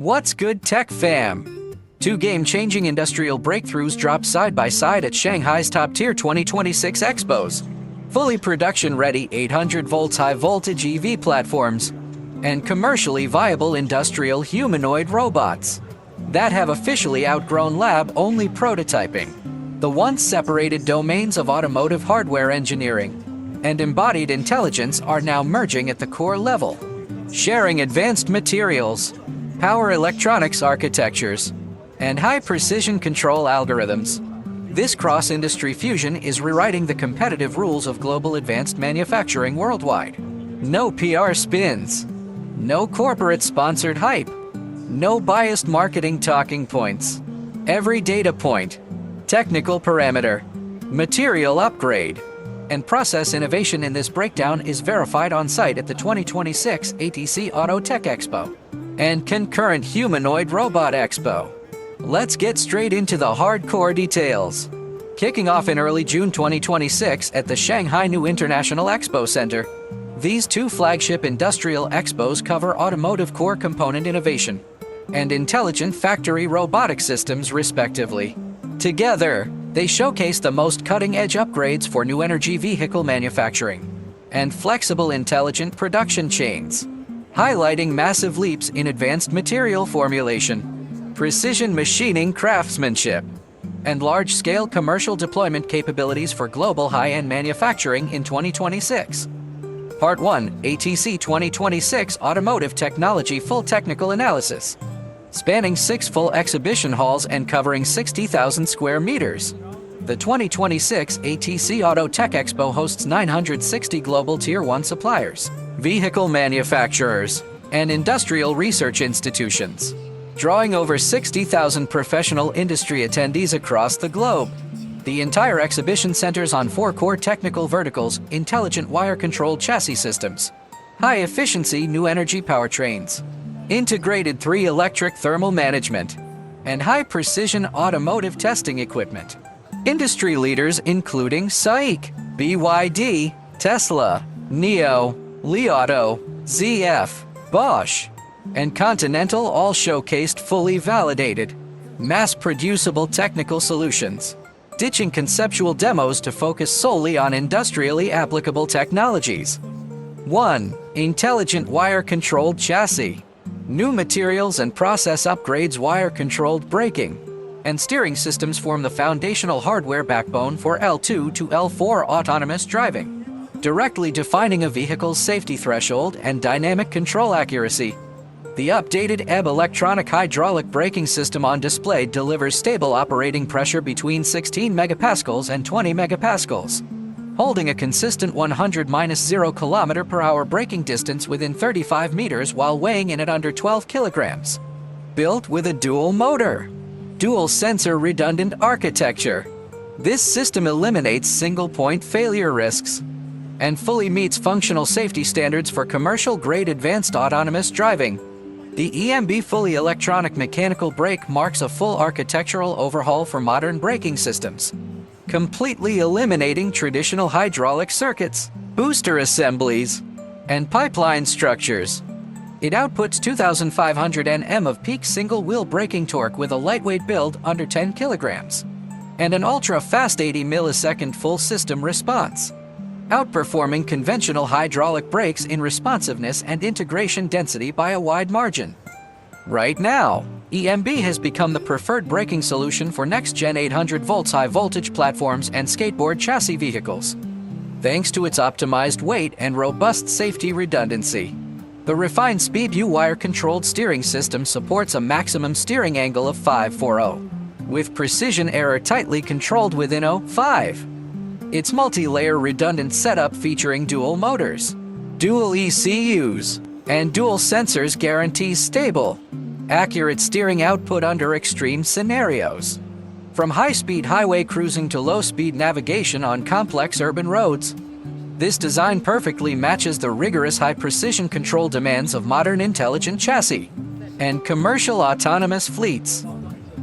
What's good, tech fam? Two game-changing industrial breakthroughs drop side by side at Shanghai's top-tier 2026 Expos. Fully production-ready 800-volt high-voltage EV platforms and commercially viable industrial humanoid robots that have officially outgrown lab-only prototyping. The once separated domains of automotive hardware engineering and embodied intelligence are now merging at the core level, sharing advanced materials, power electronics architectures, and high-precision control algorithms. This cross-industry fusion is rewriting the competitive rules of global advanced manufacturing worldwide. No PR spins, no corporate-sponsored hype, no biased marketing talking points. Every data point, technical parameter, material upgrade, and process innovation in this breakdown is verified on-site at the 2026 ATC Auto Tech Expo and concurrent Humanoid Robot Expo. Let's get straight into the hardcore details. Kicking off in early June 2026 at the Shanghai New International Expo Center, these two flagship industrial expos cover automotive core component innovation and intelligent factory robotic systems respectively. Together, they showcase the most cutting-edge upgrades for new energy vehicle manufacturing and flexible intelligent production chains, highlighting massive leaps in advanced material formulation, precision machining craftsmanship, and large-scale commercial deployment capabilities for global high-end manufacturing in 2026. Part 1, ATC 2026 Automotive Technology Full Technical Analysis. Spanning 6 full exhibition halls and covering 60,000 square meters, the 2026 ATC Auto Tech Expo hosts 960 global Tier 1 suppliers, vehicle manufacturers, and industrial research institutions, drawing over 60,000 professional industry attendees across the globe. The entire exhibition centers on 4 core technical verticals: intelligent wire-controlled chassis systems, high-efficiency new energy powertrains, integrated 3 electric thermal management, and high-precision automotive testing equipment. Industry leaders including SAIC, BYD, Tesla, NIO, Li Auto, ZF, Bosch, and Continental all showcased fully validated, mass-producible technical solutions, ditching conceptual demos to focus solely on industrially applicable technologies. 1. Intelligent wire-controlled chassis. New materials and process upgrades, wire-controlled braking and steering systems form the foundational hardware backbone for L2 to L4 autonomous driving, directly defining a vehicle's safety threshold and dynamic control accuracy. The updated EB electronic hydraulic braking system on display delivers stable operating pressure between 16 megapascals and 20 megapascals, holding a consistent 100-0 km/h braking distance within 35 meters while weighing in at under 12 kilograms. Built with a dual motor, dual sensor redundant architecture, this system eliminates single-point failure risks and fully meets functional safety standards for commercial-grade advanced autonomous driving. The EMB fully electronic mechanical brake marks a full architectural overhaul for modern braking systems, completely eliminating traditional hydraulic circuits, booster assemblies, and pipeline structures. It outputs 2,500 Nm of peak single-wheel braking torque with a lightweight build under 10 kilograms and an ultra-fast 80-millisecond full system response, outperforming conventional hydraulic brakes in responsiveness and integration density by a wide margin. Right now, EMB has become the preferred braking solution for next-gen 800-volt high-voltage platforms and skateboard chassis vehicles, thanks to its optimized weight and robust safety redundancy. The refined SpeedU wire-controlled steering system supports a maximum steering angle of 540, with precision error tightly controlled within 0.5. Its multi-layer redundant setup featuring dual motors, dual ECUs, and dual sensors guarantees stable, accurate steering output under extreme scenarios. From high-speed highway cruising to low-speed navigation on complex urban roads, this design perfectly matches the rigorous high-precision control demands of modern intelligent chassis and commercial autonomous fleets.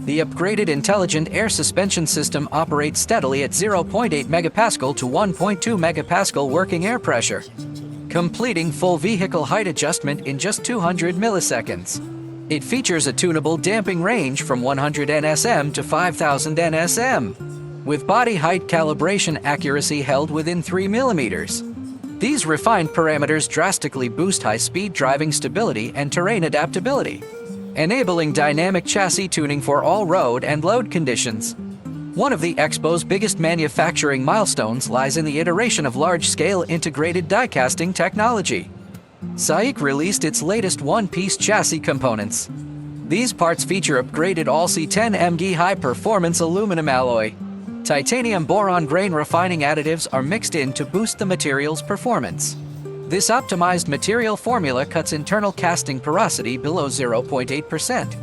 The upgraded intelligent air suspension system operates steadily at 0.8 megapascal to 1.2 megapascal working air pressure, completing full vehicle height adjustment in just 200 milliseconds. It features a tunable damping range from 100 nsm to 5000 nsm, with body height calibration accuracy held within 3 millimeters. These refined parameters drastically boost high-speed driving stability and terrain adaptability, enabling dynamic chassis tuning for all road and load conditions. One of the Expo's biggest manufacturing milestones lies in the iteration of large-scale integrated die-casting technology. SAIC released its latest one-piece chassis components. These parts feature upgraded ALSI 10MG high-performance aluminum alloy. Titanium boron grain refining additives are mixed in to boost the material's performance. This optimized material formula cuts internal casting porosity below 0.8%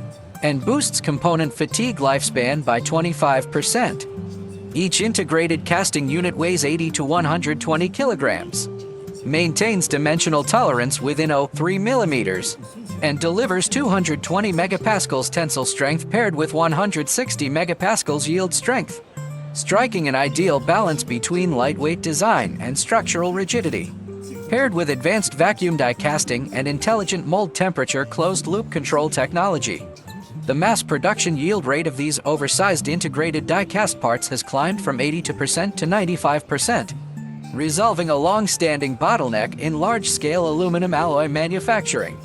and boosts component fatigue lifespan by 25%. Each integrated casting unit weighs 80 to 120 kilograms, maintains dimensional tolerance within 0.03 millimeters, and delivers 220 megapascals tensile strength paired with 160 megapascals yield strength, striking an ideal balance between lightweight design and structural rigidity. Paired with advanced vacuum die casting and intelligent mold temperature closed-loop control technology, the mass production yield rate of these oversized integrated die-cast parts has climbed from 80% to 95%, resolving a long-standing bottleneck in large-scale aluminum alloy manufacturing,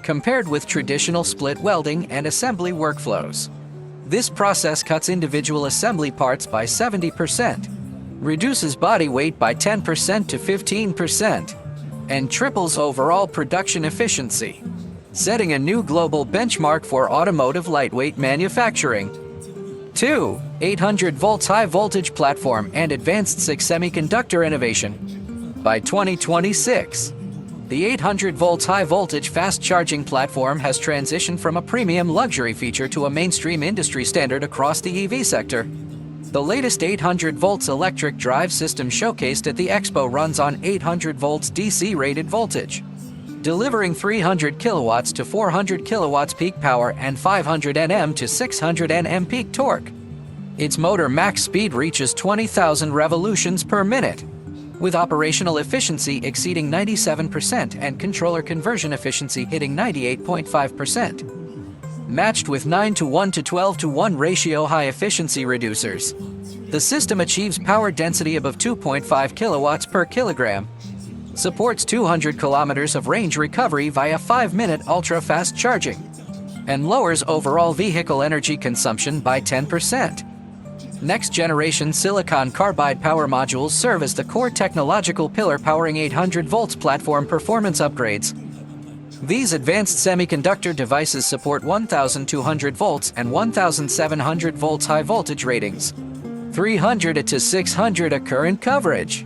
compared with traditional split welding and assembly workflows. This process cuts individual assembly parts by 70%, reduces body weight by 10% to 15%, and triples overall production efficiency, setting a new global benchmark for automotive lightweight manufacturing. 2. 800 volts high voltage platform and advanced SiC semiconductor innovation. By 2026, the 800 volts high voltage fast charging platform has transitioned from a premium luxury feature to a mainstream industry standard across the EV sector. The latest 800 volts electric drive system showcased at the Expo runs on 800 volts DC rated voltage, delivering 300 kilowatts to 400 kilowatts peak power and 500 Nm to 600 Nm peak torque. Its motor max speed reaches 20,000 revolutions per minute, with operational efficiency exceeding 97% and controller conversion efficiency hitting 98.5%. Matched with 9:1 to 12:1 ratio high-efficiency reducers, the system achieves power density above 2.5 kilowatts per kilogram, supports 200 kilometers of range recovery via 5-minute ultra-fast charging, and lowers overall vehicle energy consumption by 10%. Next-generation silicon carbide power modules serve as the core technological pillar powering 800 volts platform performance upgrades. These advanced semiconductor devices support 1,200 volts and 1,700 volts high voltage ratings, 300 to 600 current coverage,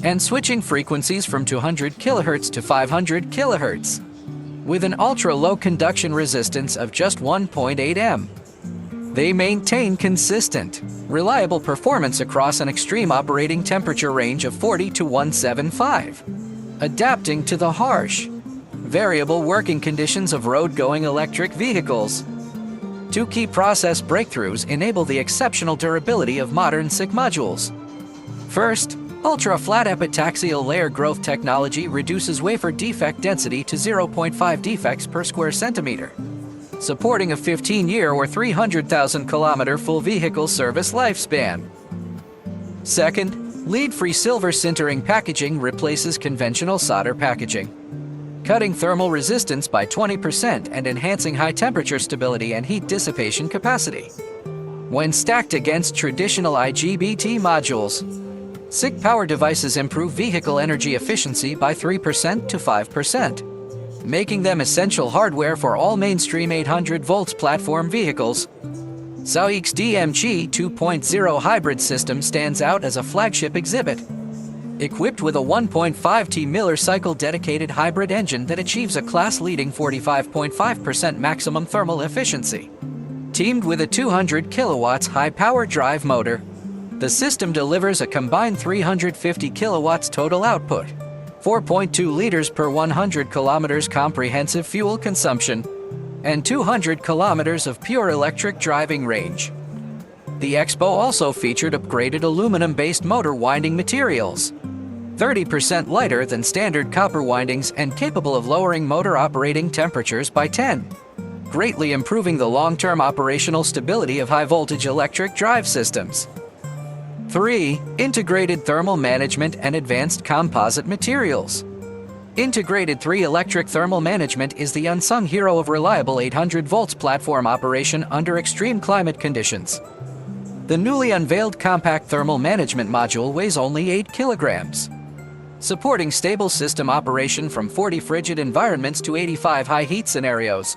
and switching frequencies from 200 kHz to 500 kHz, with an ultra-low conduction resistance of just 1.8 m. They maintain consistent, reliable performance across an extreme operating temperature range of 40 to 175, adapting to the harsh, variable working conditions of road-going electric vehicles. Two key process breakthroughs enable the exceptional durability of modern SiC modules. First, ultra-flat epitaxial layer growth technology reduces wafer defect density to 0.5 defects per square centimeter, supporting a 15-year or 300,000 kilometer full vehicle service lifespan. Second, lead-free silver sintering packaging replaces conventional solder packaging, cutting thermal resistance by 20% and enhancing high-temperature stability and heat dissipation capacity. When stacked against traditional IGBT modules, SiC power devices improve vehicle energy efficiency by 3% to 5%, making them essential hardware for all mainstream 800 volts platform vehicles. SAIC's DMG 2.0 hybrid system stands out as a flagship exhibit, equipped with a 1.5T Miller cycle dedicated hybrid engine that achieves a class-leading 45.5% maximum thermal efficiency. Teamed with a 200 kilowatts high-power drive motor, the system delivers a combined 350 kilowatts total output, 4.2 liters per 100 kilometers comprehensive fuel consumption, and 200 kilometers of pure electric driving range. The Expo also featured upgraded aluminum-based motor winding materials, 30% lighter than standard copper windings and capable of lowering motor operating temperatures by 10 greatly improving the long-term operational stability of high-voltage electric drive systems. 3. Integrated thermal management and advanced composite materials. Integrated 3 electric thermal management is the unsung hero of reliable 800 volts platform operation under extreme climate conditions. The newly unveiled compact thermal management module weighs only 8 kilograms, supporting stable system operation from 40 frigid environments to 85 high heat scenarios,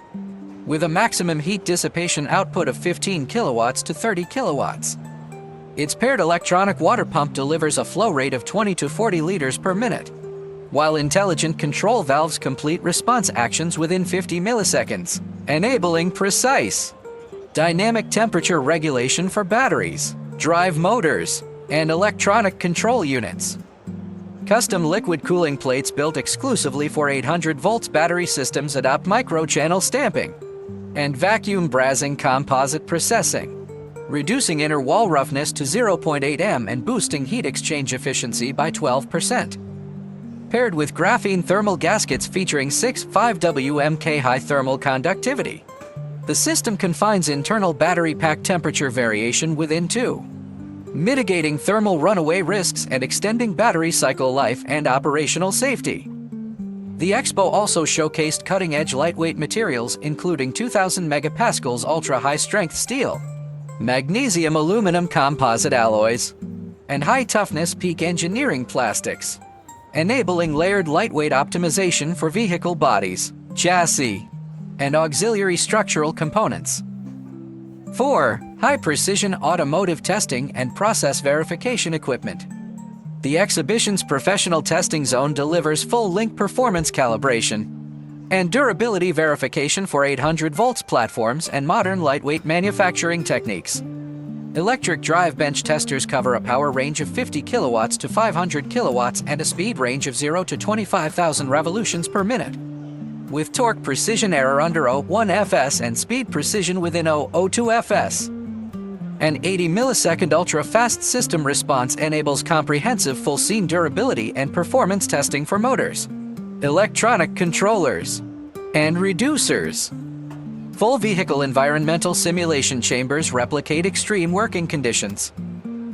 with a maximum heat dissipation output of 15 kilowatts to 30 kilowatts. Its paired electronic water pump delivers a flow rate of 20 to 40 liters per minute, while intelligent control valves complete response actions within 50 milliseconds, enabling precise dynamic temperature regulation for batteries, drive motors, and electronic control units. Custom liquid cooling plates built exclusively for 800 volts battery systems adopt microchannel stamping and vacuum brazing composite processing, reducing inner wall roughness to 0.8 m and boosting heat exchange efficiency by 12%. Paired with graphene thermal gaskets featuring 6.5 WMK high thermal conductivity, the system confines internal battery pack temperature variation within 2, mitigating thermal runaway risks and extending battery cycle life and operational safety. The Expo also showcased cutting-edge lightweight materials including 2000 megapascals ultra-high-strength steel, magnesium aluminum composite alloys, and high-toughness PEEK engineering plastics, enabling layered lightweight optimization for vehicle bodies, chassis, and auxiliary structural components. 4. High-precision automotive testing and process verification equipment. The exhibition's professional testing zone delivers full-link performance calibration and durability verification for 800 volts platforms and modern lightweight manufacturing techniques. Electric drive bench testers cover a power range of 50 kilowatts to 500 kilowatts and a speed range of 0 to 25,000 revolutions per minute, with torque precision error under 0.1 fs and speed precision within 0.02 fs. An 80 millisecond ultra-fast system response enables comprehensive full-scene durability and performance testing for motors, electronic controllers, and reducers. Full vehicle environmental simulation chambers replicate extreme working conditions,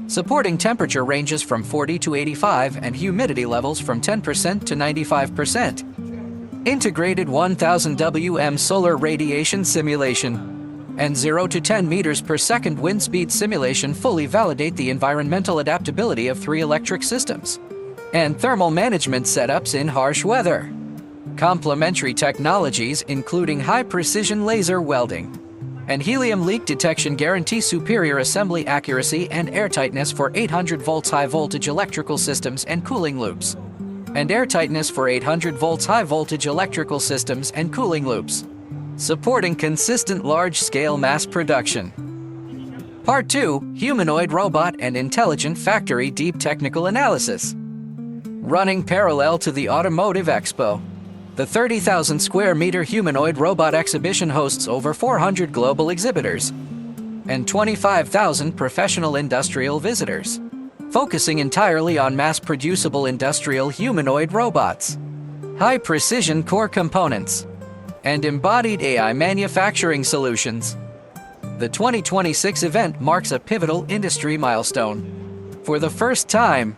supporting temperature ranges from 40 to 85 and humidity levels from 10% to 95%. Integrated 1000 Wm solar radiation simulation and 0 to 10 meters per second wind speed simulation fully validate the environmental adaptability of 3 electric systems and thermal management setups in harsh weather. Complementary technologies including high-precision laser welding and helium leak detection guarantee superior assembly accuracy and airtightness for 800 volts high-voltage electrical systems and cooling loops, and airtightness for 800 volts high-voltage electrical systems and cooling loops, supporting consistent large-scale mass production. Part 2. Humanoid robot and intelligent factory deep technical analysis. Running parallel to the Automotive Expo, the 30,000 square meter humanoid robot exhibition hosts over 400 global exhibitors and 25,000 professional industrial visitors, focusing entirely on mass-producible industrial humanoid robots, high-precision core components, and embodied AI manufacturing solutions. The 2026 event marks a pivotal industry milestone. For the first time,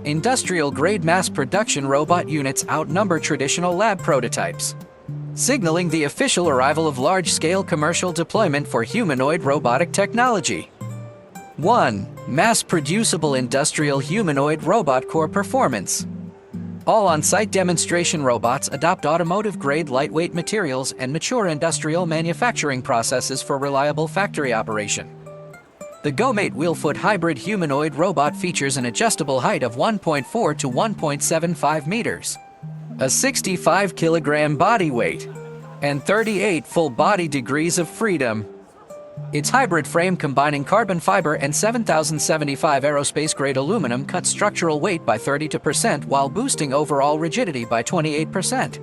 industrial-grade mass production robot units outnumber traditional lab prototypes, signaling the official arrival of large-scale commercial deployment for humanoid robotic technology. 1. Mass-producible industrial humanoid robot core performance. All on-site demonstration robots adopt automotive-grade lightweight materials and mature industrial manufacturing processes for reliable factory operation. The GoMate wheel-foot hybrid humanoid robot features an adjustable height of 1.4 to 1.75 meters, a 65 kilogram body weight, and 38 full body degrees of freedom. Its hybrid frame combining carbon fiber and 7075 aerospace-grade aluminum cuts structural weight by 32% while boosting overall rigidity by 28%.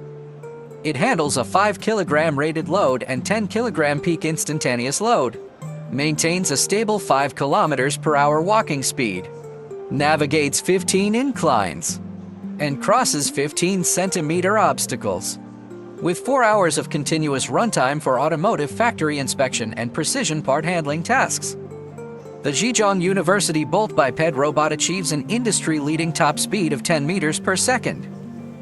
It handles a 5 kilogram rated load and 10 kilogram peak instantaneous load, maintains a stable 5 kilometers per hour walking speed, navigates 15 inclines, and crosses 15 centimeter obstacles. with 4 hours of continuous runtime for automotive factory inspection and precision part handling tasks. The Zhejiang University Bolt Biped robot achieves an industry-leading top speed of 10 meters per second,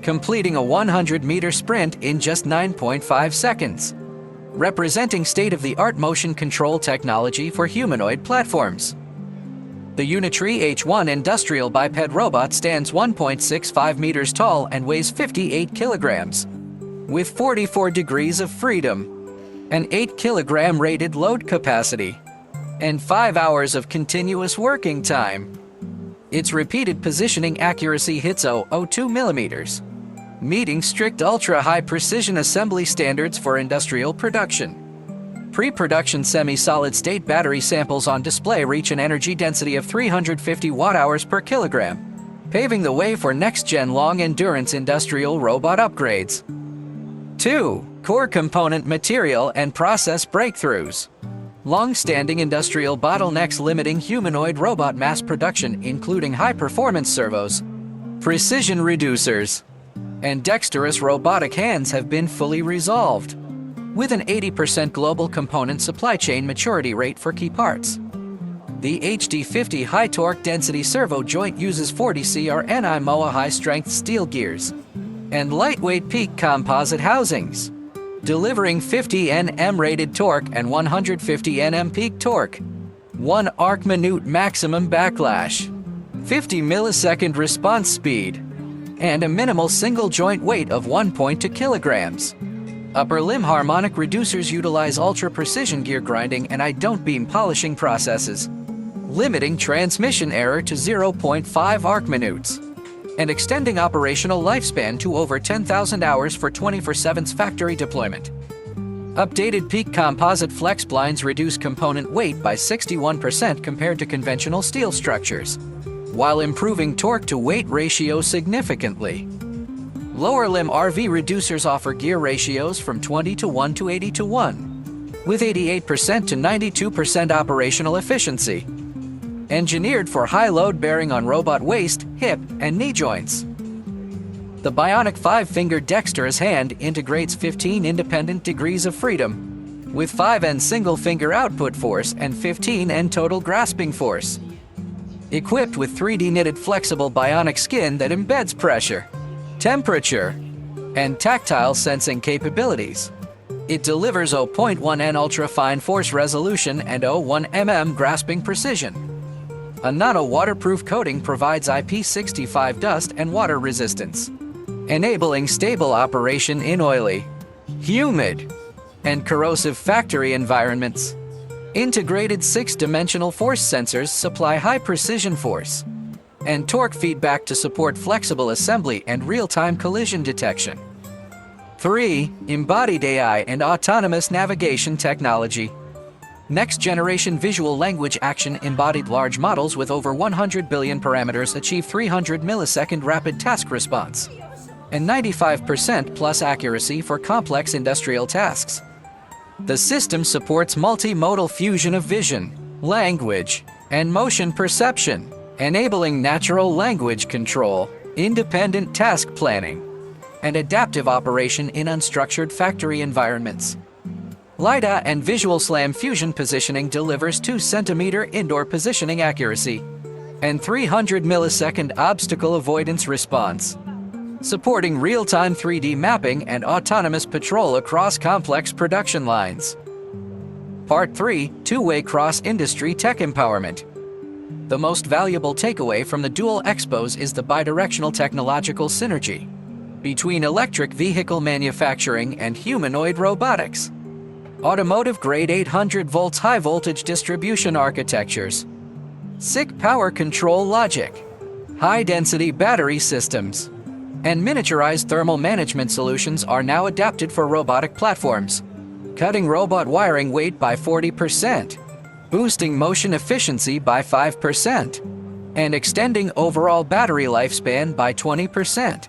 completing a 100-meter sprint in just 9.5 seconds, representing state-of-the-art motion control technology for humanoid platforms. The Unitree H1 industrial biped robot stands 1.65 meters tall and weighs 58 kilograms, with 44 degrees of freedom, an 8-kilogram rated load capacity, and 5 hours of continuous working time. Its repeated positioning accuracy hits 0.02 millimeters, meeting strict ultra-high precision assembly standards for industrial production. Pre-production semi-solid-state battery samples on display reach an energy density of 350 watt-hours per kilogram, paving the way for next-gen long-endurance industrial robot upgrades. 2. Core component material and process breakthroughs. Long-standing industrial bottlenecks limiting humanoid robot mass production, including high-performance servos, precision reducers, and dexterous robotic hands, have been fully resolved, with an 80% global component supply chain maturity rate for key parts. The HD50 high-torque density servo joint uses 40 CRNI MOA high-strength steel gears and lightweight PEEK composite housings, delivering 50 Nm rated torque and 150 Nm peak torque, 1 arc-minute maximum backlash, 50 millisecond response speed, and a minimal single joint weight of 1.2 kilograms. Upper limb harmonic reducers utilize ultra-precision gear grinding and I-don't beam polishing processes, limiting transmission error to 0.5 arc-minutes, and extending operational lifespan to over 10,000 hours for 24/7 factory deployment. Updated PEEK composite flex blinds reduce component weight by 61% compared to conventional steel structures, while improving torque-to-weight ratio significantly. Lower limb RV reducers offer gear ratios from 20:1 to 80:1, with 88% to 92% operational efficiency. Engineered for high load bearing on robot waist, hip, and knee joints. The bionic 5-finger dexterous hand integrates 15 independent degrees of freedom, with 5N single-finger output force and 15N total grasping force. Equipped with 3D knitted flexible bionic skin that embeds pressure, temperature, and tactile sensing capabilities, it delivers 0.1 N ultra-fine force resolution and 0.1 mm grasping precision. A nano-waterproof coating provides IP65 dust and water resistance, enabling stable operation in oily, humid, and corrosive factory environments. Integrated 6-dimensional force sensors supply high-precision force and torque feedback to support flexible assembly and real-time collision detection. 3. Embodied AI and autonomous navigation technology. Next-generation visual language action embodied large models with over 100 billion parameters achieve 300 millisecond rapid task response and 95% plus accuracy for complex industrial tasks. The system supports multimodal fusion of vision, language, and motion perception, enabling natural language control, independent task planning, and adaptive operation in unstructured factory environments. LiDAR and Visual SLAM fusion positioning delivers 2 centimeter indoor positioning accuracy and 300 millisecond obstacle avoidance response, supporting real-time 3D mapping and autonomous patrol across complex production lines. Part 3. Two-way cross-industry tech empowerment. The most valuable takeaway from the dual Expos is the bidirectional technological synergy between electric vehicle manufacturing and humanoid robotics. Automotive-grade 800 volts high-voltage distribution architectures, SiC power control logic, high-density battery systems, and miniaturized thermal management solutions are now adapted for robotic platforms, cutting robot wiring weight by 40%, boosting motion efficiency by 5%, and extending overall battery lifespan by 20%.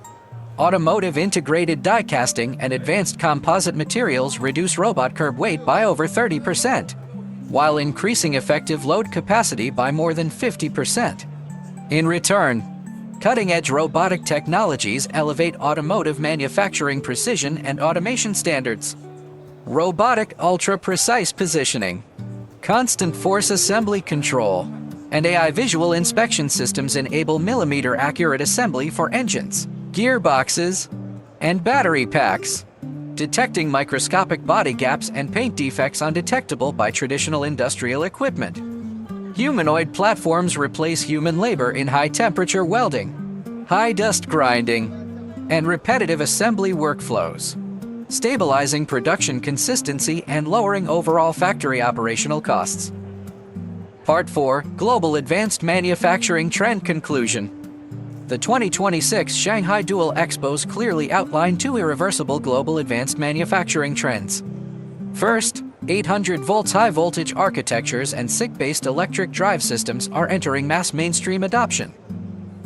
Automotive integrated die casting and advanced composite materials reduce robot curb weight by over 30%, while increasing effective load capacity by more than 50%. In return, Cutting-edge robotic technologies elevate automotive manufacturing precision and automation standards. Robotic ultra-precise positioning, constant force assembly control, and AI visual inspection systems enable millimeter-accurate assembly for engines, gearboxes, and battery packs, detecting microscopic body gaps and paint defects undetectable by traditional industrial equipment. Humanoid platforms replace human labor in high-temperature welding, high-dust grinding, and repetitive assembly workflows, stabilizing production consistency and lowering overall factory operational costs. Part 4. Global Advanced Manufacturing Trend Conclusion. The 2026 Shanghai Dual Expos clearly outline two irreversible global advanced manufacturing trends. First, 800-volt high-voltage architectures and SiC-based electric drive systems are entering mass mainstream adoption.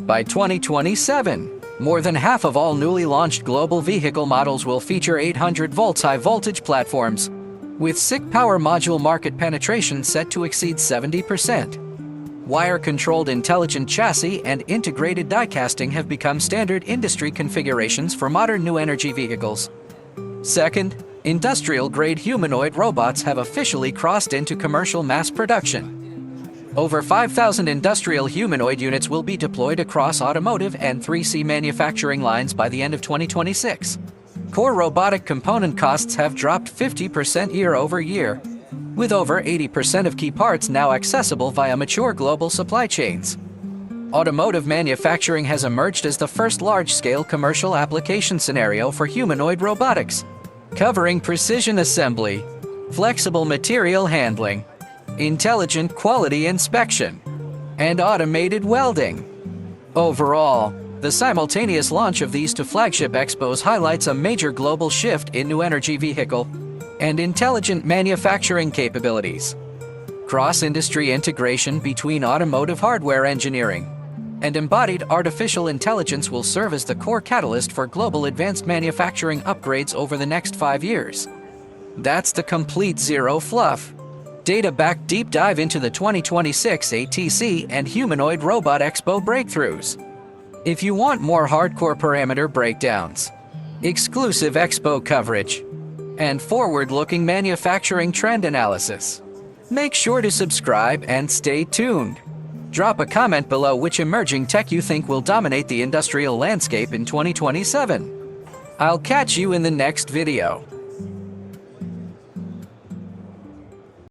By 2027, more than half of all newly launched global vehicle models will feature 800-volt high-voltage platforms, with SiC power module market penetration set to exceed 70%. Wire-controlled intelligent chassis and integrated die casting have become standard industry configurations for modern new energy vehicles. Second, industrial-grade humanoid robots have officially crossed into commercial mass production. Over 5,000 industrial humanoid units will be deployed across automotive and 3C manufacturing lines by the end of 2026. Core robotic component costs have dropped 50% year-over-year, with over 80% of key parts now accessible via mature global supply chains. Automotive manufacturing has emerged as the first large-scale commercial application scenario for humanoid robotics, covering precision assembly, flexible material handling, intelligent quality inspection, and automated welding. Overall, the simultaneous launch of these two flagship expos highlights a major global shift in new energy vehicle and intelligent manufacturing capabilities. Cross-industry integration between automotive hardware engineering and embodied artificial intelligence will serve as the core catalyst for global advanced manufacturing upgrades over the next 5 years. That's the complete zero fluff, data-backed deep dive into the 2026 ATC and Humanoid Robot Expo breakthroughs. If you want more hardcore parameter breakdowns, exclusive Expo coverage, and forward-looking manufacturing trend analysis, make sure to subscribe and stay tuned. Drop a comment below which emerging tech you think will dominate the industrial landscape in 2027. I'll catch you in the next video.